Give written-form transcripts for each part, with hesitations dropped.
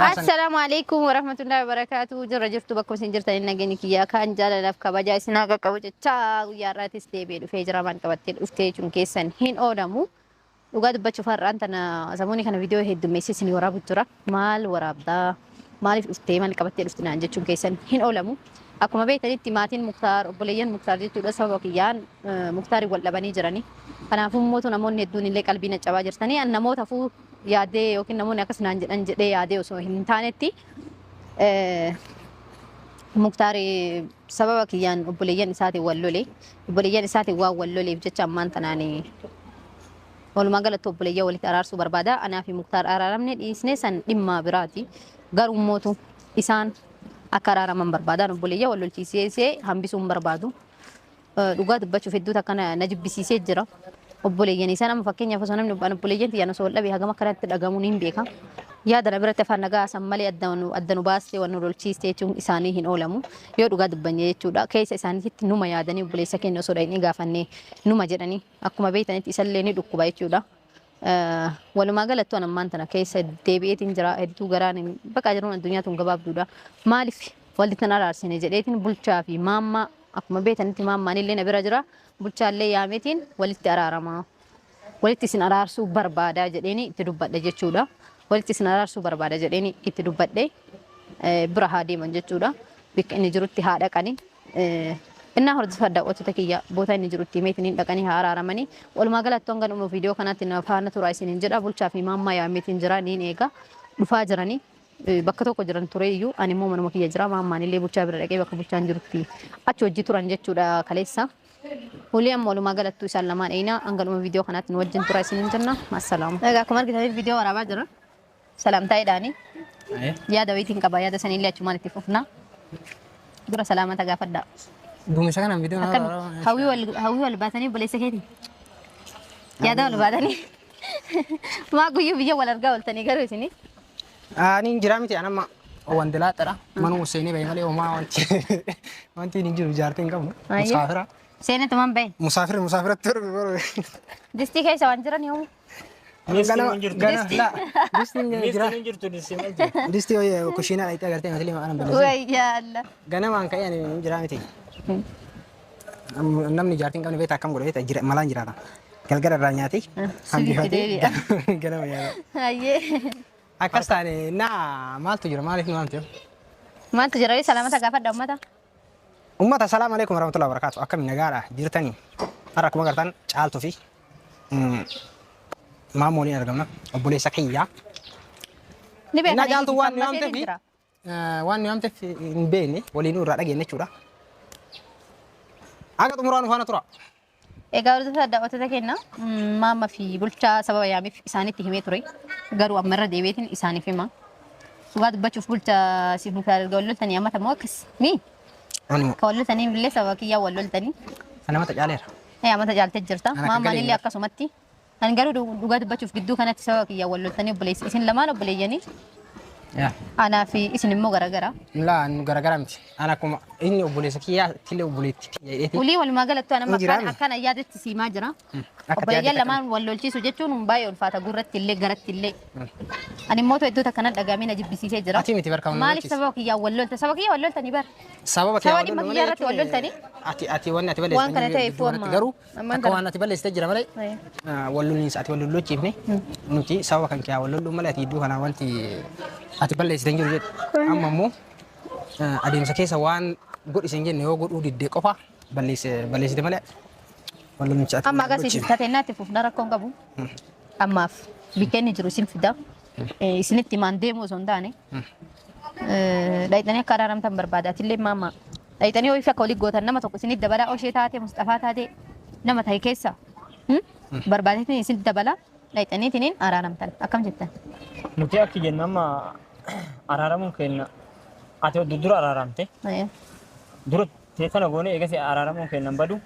السلام عليكم ورحمة الله وبركاته. جرى جرت بكم سنجرت إن جنك يا كان جال لفك بجا سناقة كوجة تاو يا رات استبيل في جرمان كبتل أفتيجون كيسن هين أولامو وقاد بتشوف أنت أنا زماني كان فيديو هيد ميسي وراب الترا مال وراب دا مالي أفتي مال كبتل أفتنا جتشون كيسن هين أولامو أكو ما بيت التيماتين مختار بليان مختار دي تقول سبب كيان مختار ولا بني جراني أنا فهم موتو نمون ندوني لك قلبي نجوا جرتني أنا موت أفو yaadee yookiin namoonni akkas naan jedhee yaadee osoo hin taanetti muktaari sababa kiyyaan obboleeyyan isaatiin wal lole obboleeyyan isaatiin waan wal loleef jecha ammaan tanaan walumaa galatti obboleeyyan walitti araarsuu barbaada. Anaa fi muktaar araaramne dhiisnee san dhimma biraati. Garuu mootu isaan akka araaraman barbaadan obboleeyyan wal lolchiisee hambisuun barbaadu. Dhugaa dubbachuuf hedduutu akkana na jibbisiisee jira. obboleeyyan isaan amma fakkeenyaaf osoo namni obboleeyyan tiyyaan osoo dhabe hagam akkanatti dhagamuun hin beeka. Yaada na biratti afaan nagaa san malee addanu baastee waan lolchiistee jechuun isaanii hin oolamu. Yoo dhugaa dubbanye jechuudha. Keessa isaaniitti numa yaadanii obboleessa keenya osoo dhaqanii gaafannee numa jedhanii akkuma beektanitti isallee ni dhukkuba jechuudha. Walumaa galatti waan ammaan tana keessa deebi'eetiin jira hedduu garaan bakka jiruun addunyaa tun gabaabduudha. Maaliif walitti na araarsine jedheetiin bulchaa fi maammaa akkuma beektanitti maammaan illee na bira jira. Bulchaallee yaameetiin walitti araaramaa walitti isin araarsuu barbaada jedheeni itti dubbadhe jechuudha. Walitti isin araarsuu barbaada jedheeni itti dubbadhe bira haa deeman jechuudha. Bakka inni jirutti haa dhaqanii innaa hordofadha otota kiyya boota inni jirutti meetiin dhaqanii haa araaramanii walumaa galatti hanga dhuma viidiyoo kanaatti na faana turaa isiniin jedha. Bulchaa fi maammaa yaameetiin jira niin eega dhufaa jiranii bakka tokko jiran ture iyyuu ani immoo manuma kiyya jira maammaan illee bulchaa bira dhaqee bakka bulchaan jirutti achi hojii turan jechuudha kaleessa. وليم مولو ما قالت توصل لما أينا أنقلوا فيديو قناة نوجه ترايسين جنة مع السلامة. أجاكم مركز هذا الفيديو ورا بعجرة. سلام تاي داني. يا دويتين كبايا ده سنين اللي أشومان تفوفنا. درا سلامة تجافد دا. دومي سكان فيديو أكن هاوي والباتني بليس كذي. يا ده والباتني. ما قوي فيديو ولا رجع والتاني كارو سني. أنا جرامتي أنا ما واندلا ترى ما نو سيني بيمالي وما وانتي نيجي رجعتين كم مسافرة. سينة تمام بين. مسافرة تر. دستي كيس وانجران يوم. دستي ويا كوشينا أيتها قرتين مثلي ما أنا بنزل. ويا الله. جانا ما أنك يعني جرامتي. نمني جارتين كم نبيت أكمل قريت أجر مالان جرانا. كل قرر رانياتي. هم بيهاتي. جانا ويا. أيه. أكستاني نا مال تجرا مالك مال تجرا. ما تجرا سلامة قافة دمتا. أمة السلام عليكم ورحمة الله وبركاته. أكمل نجارة جرتني. أراك ما قرتان شالتو في. ما مولين أرجمنا. أبولي سكية. نبي. نجالتو وان يوم تفي. وان يوم تفي بيني ولي نور رأجي نشورا. أكيد مران فانا ترى. إيجار ده هذا وقت ذاكينا ما في بولشة سبب يامي في إساني تهمي تري. قالوا أمرة ديبيتين إساني في ما. وقت بتشوف بولشة سيفن كار قالوا تاني أما تموكس مين؟ قالوا تاني بالله سوا كيا قالوا تاني. أنا ما تجعله. إيه ما تجعل تجرتا ما مالي اللي أكاسو متي. أنا قالوا وقت بتشوف قدو كانت سوا كيا قالوا تاني بليس إسن لما نو بليجاني. أنا في إسن مو غرا. لا إنه غرا مش. أنا كم إني أبولي سكية تلي أبولي. ولي والما قالت أنا ما كان أكان أيادة تسيما جرا. أبليجان لما والله الشيء سجتون مباي والفاتة قررت تلي غرت تلي. أنا موتو إدو تكنت أجامين أجيب بسيسة جرا. أتي متبركم. مالك سبب كيا والله تسبب كيا والله تاني بار. سبب كيا والله تاني. أتي وانا تبلش. وان كانت هي فورما. تجارو. أكوانا تبلش تجرا مالي. والله نيس أتي والله لو تجيبني. نوتي سبب كان كيا والله لو مالي تيدو أنا وانتي أتي بلش تنجر جد. أما مو أدين سكيس وان قد إسنجر نيو قد ودي دكوفا بلش ده مالي. والله نيس أتي. أما قاسي تاتينا تفوف نراكم كابو. أما بيكني جروسين فدا. إسنت تمان ديمو زنداني. دايتني كارارم تمبر بعد اللي ماما دايتني هو يفكر لي قوتنا نما تقصني الدبلا أو شيء تاتي مصطفى تاتي نما تهي كيسا بربادتني يسنت الدبلا دايتني تنين أرارم تل أكم جدا نتي أكيد نما أرارم ممكن أتو دودر أرارم تي دور تيفنا قوني إيجاسي أرارم ممكن نبادو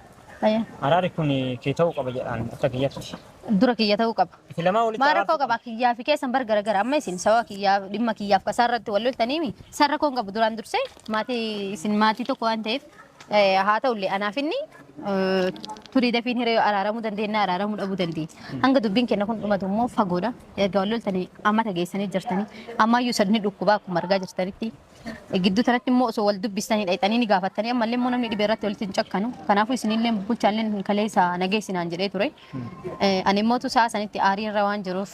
أراري كوني كيتاو كبجان أتكيات dura kiyya ta'uu qaba. Filama walitti Maara koo qaba kiyyaa fi keessan gargar amma isin sawa kiyyaa dhimma kiyyaaf kasarratti wal loltaniimi sarra koon qabu duraan dursee maatii isin maatii tokko waan ta'eef هاتا ولي أنا فيني تريد فين هري أرارمو دندينا أرارمو أبو دندي هنگا دبين كنا كن أمة مو فقودا يقولون تاني أما تجيسني جرتني أما يسرني دكوبا كمرجع جرتني تي جدو ترى مو سو والدب بيستني أي تاني نجافة تاني أما اللي منهم ندي برات ولتين شكانو كنا في سنين اللي بقول كليسا نجيسنا نجري توري أنا مو تو ساعة سنتي آرين روان جروف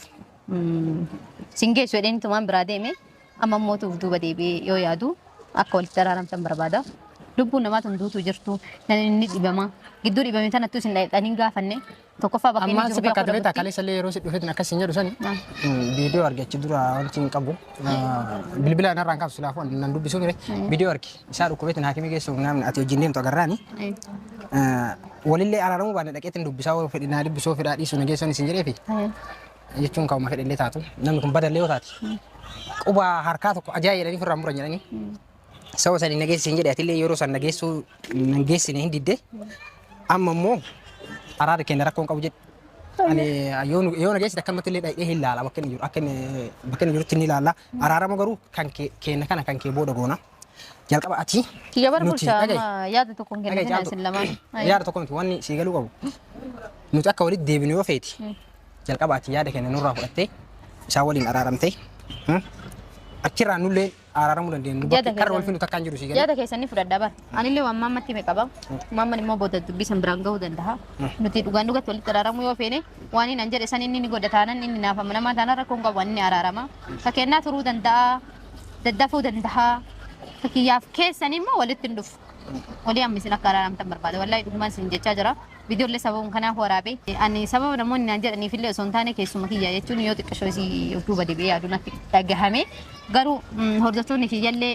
سينجي سويدين تمان برادة أما مو تو بدو بدي يو يادو أكل ترى رام تمبر lubbuun namaa tunduutu jirtu nan inni dhibama gidduu dhibame tanattu sin dhaydhanii gaafanne tokkoffaa bakka inni jiru amma bakka tabeeta kale salee yeroo sidhu fedhan akkas hin jedhu sani viidiyoo argachi dura wanti hin qabu bilbila narraan qabsu laafu nan dubbisu mire viidiyoo argi isaa dhukkubeetin haakimii geessu namni ati wajjin deemtu agarraani walillee araaramu baane dhaqeetin dubbisaa fedhinaa dubbisoo fedhaa dhiisu nageessoon isin jedheefi jechuun kaa'uma fedhillee taatu namni kun badallee yoo taate quba harkaa tokko ajaa'ee jedhanii firraa muran jedhanii sawa sani nageessin jedhe atillee yeroo san nageessine hin didde amma immoo araara keenya rakkoon qabu jedhe ani yoo nageessite akkanumatti illee dhaqee hin laala bakka inni jiru akka inni jirutti ni laala araarama garuu kan keenya kana kan kee booda goona jalqaba ati kiyya barbaachisha yaada tokko hin kennin isin lamaan yaada tokko miti wanni sii galuu qabu nuti akka walitti deebinu yoo feeti jalqaba ati yaada keenya nurraa fudhattee isaa waliin araaramtee achirraa nullee araaramu dandeenyu karra wal finnu takkaan jiru siigalee yaada keessanii fudhadhaa bara anillee waan maammatti mee qaba maamman immoo booda dubbisan biraan gahuu danda'a nuti dhugaan dhugatti walitti araaramu yoo feene waan inni an jedhe san inni ni godha taanan inni naafama namaa taanaan rakkoon qabu inni araarama fakkeenyaa turuu danda'a daddafuu danda'a fakkiyyaaf keessanii immoo walitti hin dhufu olii ammisin akka araaramtan barbaada wallahi dhugumaan sin jechaa jira viidiyoollee sababuun kanaaf waraabee ani sababa namoonni naan jedhaniif illee osoo hin taane keessuma kiyya jechuun yoo xiqqashoo isii of duuba deebi'ee yaaduun akka dhagahame garuu hordoftoonni kiyyallee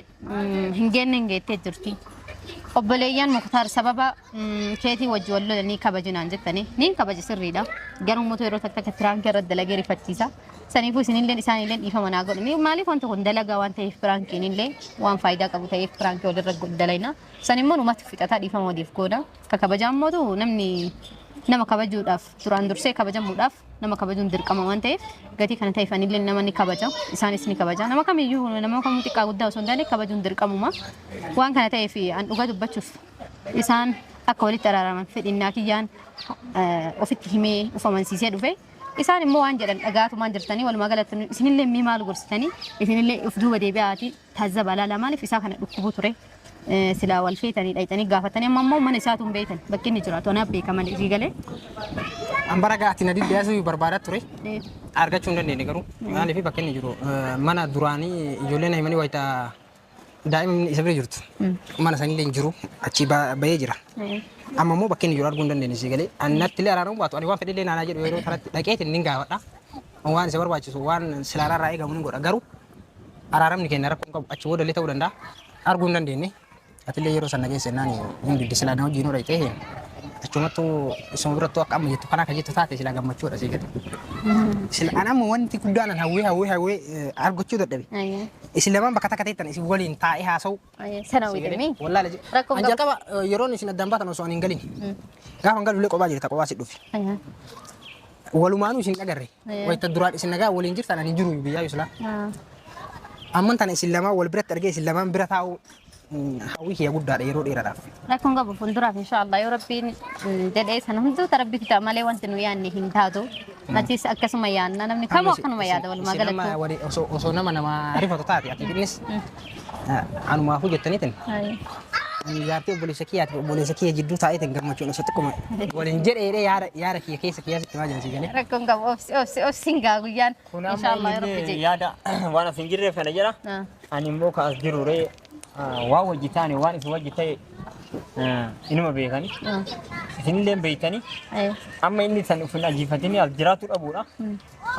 hin geettee jirti. Obboleeyyan Muktaar sababa keetii wajji wal lolanii kabajinaan jettanii niin kabaji sirriidha garuu moto yeroo takka tiraankii irratti dalagee rifachiisa saniifuu isinillee isaanillee dhiifama naa godhani maaliif wanta kun dalagaa waan ta'eef piraankiinillee waan faayidaa qabu ta'eef piraankii walirra dalayna san immoo numatti fixataa dhiifama waliif gooda ka kabajaan mootu namni nama kabajuudhaaf duraan dursee kabajamuudhaaf nama kabajuun dirqama waan ta'eef gatii kana ta'eef anillee nama ni kabaja isaanis ni kabaja nama kamiyyuu nama kamuu xiqqaa guddaa osoo hin taane kabajuun dirqamuma waan kana ta'eef an dhugaa dubbachuuf isaan akka walitti araaraman fedhinnaa kiyyaan ofitti himee ufamansiisee dhufe isaan immoo waan jedhan dhagaatumaan jirtanii walumaa galatti isinillee mii maal gorsitanii isinillee of duuba deebi'aati tazzaba laala maaliif isaa kana dhukkubu ture sila wal feetanii dhaytanii gaafatanii amma immoo mana isaatuun beekan bakki inni jiraatu anaaf beekaman isii galee ambara gaati na diddaasuu barbaadaa ture argachuu hin dandeenye garuu maaliif bakki inni jiru mana duraanii ijoolleen himanii wayita daa'imni isa bira jirtu mana sanillee hin jiru achi bahee jira amma immoo bakki inni jiru arguu hin dandeenye isii galee annatti illee araaramu baatu ani waan fedhillee naanaa jedhu yeroo kanatti dhaqeetiin ni gaafadha waan isa barbaachisu waan silaarraa eegamu ni godha garuu araaramni keenya rakkoon qabu achi booda illee ta'uu danda'a arguu hin dandeenye atillee yeroo sana geesse naan hin diddi silaa na wajjin horaa ta'e achumattu isuma birattuu akka amma jettu kana akka jettu taate silaa gammachuudha sii gadi sila anamma wanti guddaan an hawwee argachuu dadhabe isin lamaan bakka takka ta'ettan isin waliin taa'ee haasa'u sana wayidamee wallaahi an jalqaba yeroon isin addaan baatan osoo an hin galin gaafa hin galullee kophaa jirta kophaa si dhufi walumaanuu isin dhagarre wayita duraan isin nagaa waliin jirtan ani jiru biyyaa yuslaa amman tana isin lamaan wal biratti argee isin lamaan bira taa'u hawwii kiyya guddaadha yeroo dheeraadhaaf. Rakkoon qabu fuulduraaf inshaallah yoo rabbiin jedhee sana hunduuta rabbitti ta'a malee wanti nu yaadne hin taatu. Atis akkasuma yaadna namni kamuu akkanuma yaada walumaa galatti. Osoo nama rifatu taate ati innis anumaafuu jettaniitin. Yaartee obboleessa kiyya jidduu taa'eetiin gammachuun osoo xiqquma waliin jedhee yaada kiyya keessa kiyyaasitti maa jiran galee. Rakkoon qabu obsin gaa guyyaan inshaallah yoo rabbi jedhe. Yaada waan as hin jirre kana jedha ani immoo kaas jirure waa wajji taane waan isin wajji ta'e inuma beekani isinillee beeytani amma inni san ufin ajiifatanii as jiraatu dhabuudha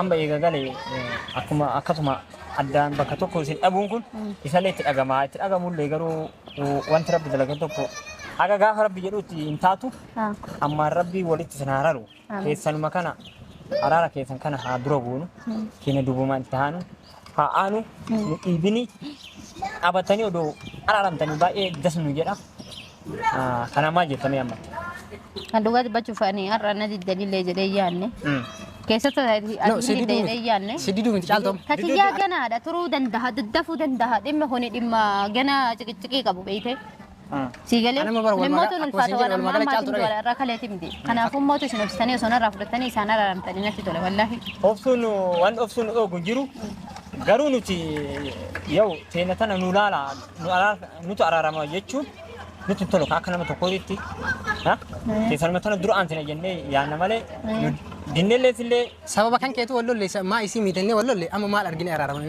amma eega galee akkasuma addaan bakka tokko isin dhabuun kun isallee itti dhagamaa itti dhagamullee garuu wanti rabbi dalagan tokko aga gaafa rabbi jedhuutti hin taatu amma rabbi walitti isin hararu keessanuma kana araara keessan kana haa dura goonu keenya duubumaan itti haanu haa aanu nu dhiibini abatanii odoo araaramtanii baay'ee dasnu jedha kana maal jettanii ammatti. Kan dhugaa dubbachuuf ani har'a na diddaniillee jedhee yaadne keessatti adiin diddee yaadne sididuu miti caaltoom. Takiyyaa ganaadha turuu danda'a daddafuu danda'a dhimma honi dhimma gana ciqiccikii qabu beeyte Siigalee Anama bara wal mootuun magaa- ulfaata akkuma waan isin jedhu ammaa wal magaa maatiin caaltu dola irraa kaleetti miti. Kanaafuu mootu isin obsitanii osoo narraa fudhatanii isaan araaramtanii natti tole wallaahi. Obsuun waan obsuun dhoogu jiru garuu nuti yoo teenya tana nu laala nuti araarama jechuun nuti tolu akka nama tokkootti keessanuma tana dura aansina jennee yaadna malee dinneellee sillee Sababa kan keetu wal lolle maa isii miidhannee wal lolle amma maal argine araarama